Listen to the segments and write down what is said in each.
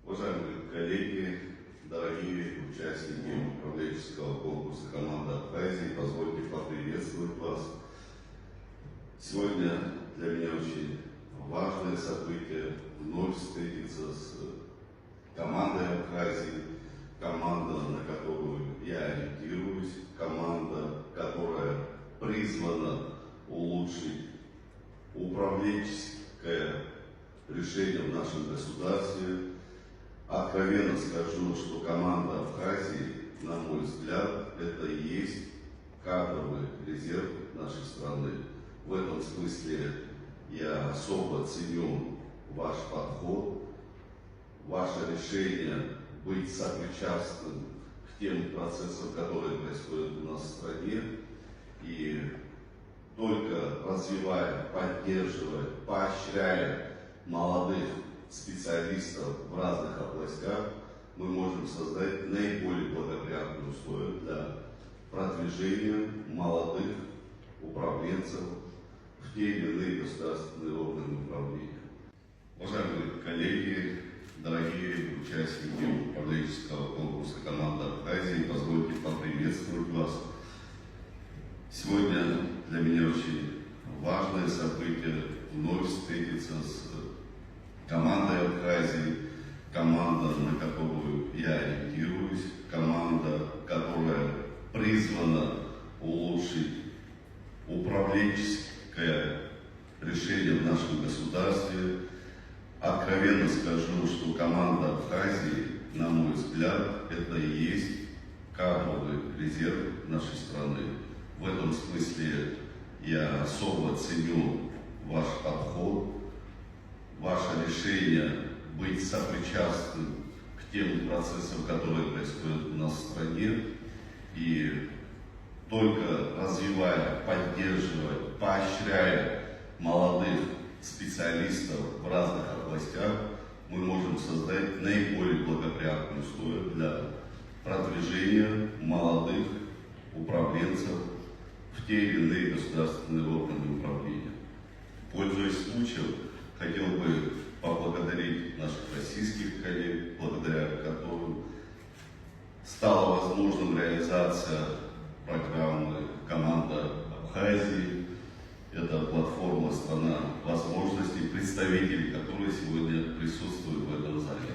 Уважаемые коллеги, дорогие участники управленческого конкурса «Команда Абхазии», позвольте поприветствовать вас. Сегодня для меня очень важное событие вновь встретиться с командой Абхазии, команда, на которую я ориентируюсь, команда, которая призвана улучшить управленческое решение в нашем государстве. Откровенно скажу, что команда Абхазии, на мой взгляд, это и есть кадровый резерв нашей страны. В этом смысле я особо ценю ваш подход, ваше решение быть сопричастным к тем процессам, которые происходят у нас в стране. И только развивая, поддерживая, поощряя молодых специалистов в разных областях, мы можем создать наиболее благоприятные условия для продвижения молодых управленцев в те или иные государственные органы управления. Уважаемые коллеги, дорогие участники управленческого конкурса «Команда Абхазии», позвольте поприветствовать вас. Сегодня для меня очень важное событие вновь встретиться с командой Абхазии, команда, на которую я ориентируюсь, команда, которая призвана улучшить управленческое решение в нашем государстве. Откровенно скажу, что команда Абхазии, на мой взгляд, это и есть кадровый резерв нашей страны. В этом смысле я особо ценю ваш подход, ваше решение быть сопричастным к тем процессам, которые происходят у нас в стране. И только развивая, поддерживая, поощряя молодых специалистов в разных областях, мы можем создать наиболее благоприятные условия для продвижения молодых управленцев в те или иные государственные органы управления. Пользуясь случаем, хотел бы поблагодарить наших российских коллег, благодаря которым стала возможным реализация программы «Команда Абхазии». Это платформа «Страна возможностей», представители которой сегодня присутствуют в этом зале.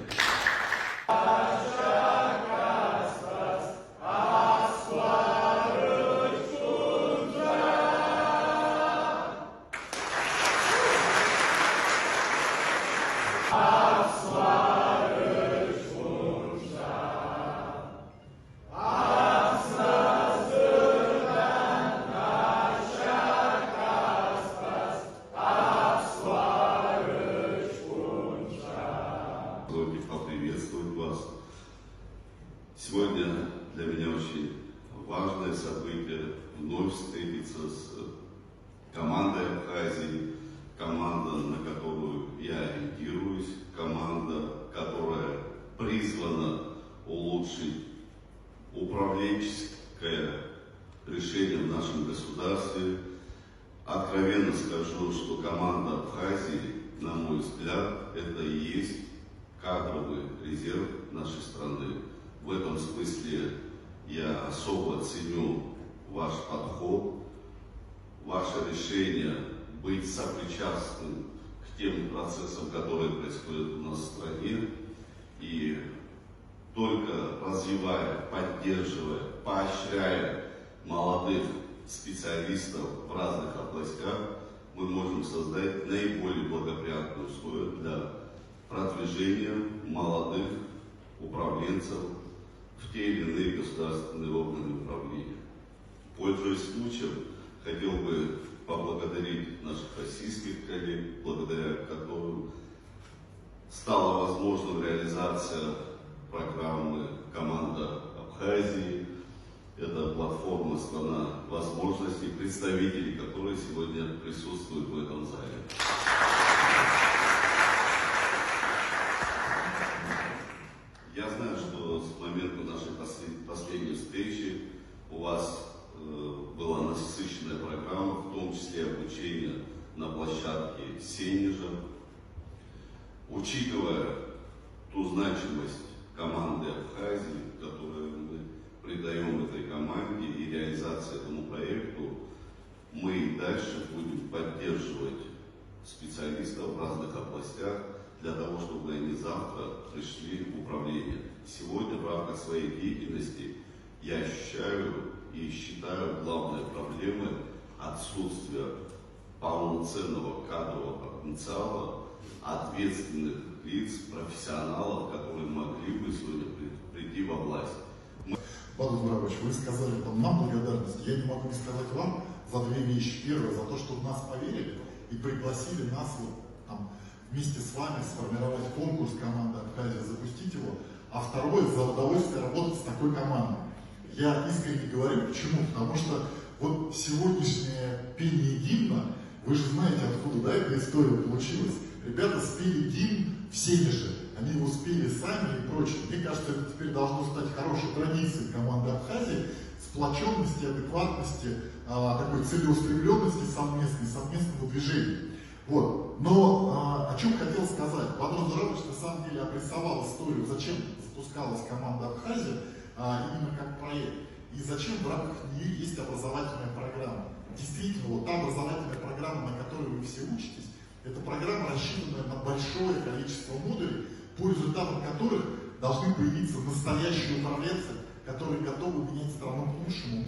Поприветствовать вас. Сегодня для меня очень важное событие вновь встретиться с командой Абхазии, команда, на которую я ориентируюсь, команда, которая призвана улучшить управленческое решение в нашем государстве. Откровенно скажу, что команда Абхазии, на мой взгляд, это и есть кадровый резерв нашей страны. В этом смысле я особо ценю ваш подход, ваше решение быть сопричастным к тем процессам, которые происходят у нас в стране. И только развивая, поддерживая, поощряя молодых специалистов в разных областях, мы можем создать наиболее благоприятные условия для продвижения молодых управленцев в те или иные государственные органы управления. Пользуясь случаем, хотел бы поблагодарить наших российских коллег, благодаря которым стала возможна реализация программы «Команда Абхазии». Это платформа «Страна возможностей», представители которой сегодня присутствуют в этом зале. Я знаю, что с момента нашей последней встречи у вас была насыщенная программа, в том числе обучение на площадке Сенежа. Учитывая ту значимость команды Абхазии, которую мы придаем этой команде и реализации этому проекту, мы и дальше будем поддерживать специалистов в разных областях для того, чтобы они завтра пришли в управление. Сегодня в рамках своей деятельности я ощущаю и считаю главной проблемой отсутствие полноценного кадрового потенциала, ответственных лиц, профессионалов, которые могли бы сегодня прийти во власть. Баду Здравович, вы сказали там нам благодарность. Я не могу не сказать вам за две вещи. Первое, за то, что в нас поверили и пригласили нас вот, там, вместе с вами сформировать конкурс команды Абхазия, запустить его. А второе, за удовольствие работать с такой командой. Я искренне говорю, почему? Потому что вот сегодняшнее пение гимна, вы же знаете, откуда эта история получилась. Ребята спели гимн в Сенеже, они его спели сами и прочее. Мне кажется, это теперь должно стать хорошей традицией команды Абхазии, сплоченности, адекватности, такой целеустремленности совместного движения. Вот. Но о чем хотел сказать. Бадрун Здравович на самом деле обрисовал историю, зачем запускалась команда Абхазия, именно как проект. И зачем в рамках нее есть образовательная программа. Действительно, вот та образовательная программа, на которой вы все учитесь, это программа, рассчитанная на большое количество модулей, по результатам которых должны появиться настоящие управленцы, которые готовы менять страну к лучшему.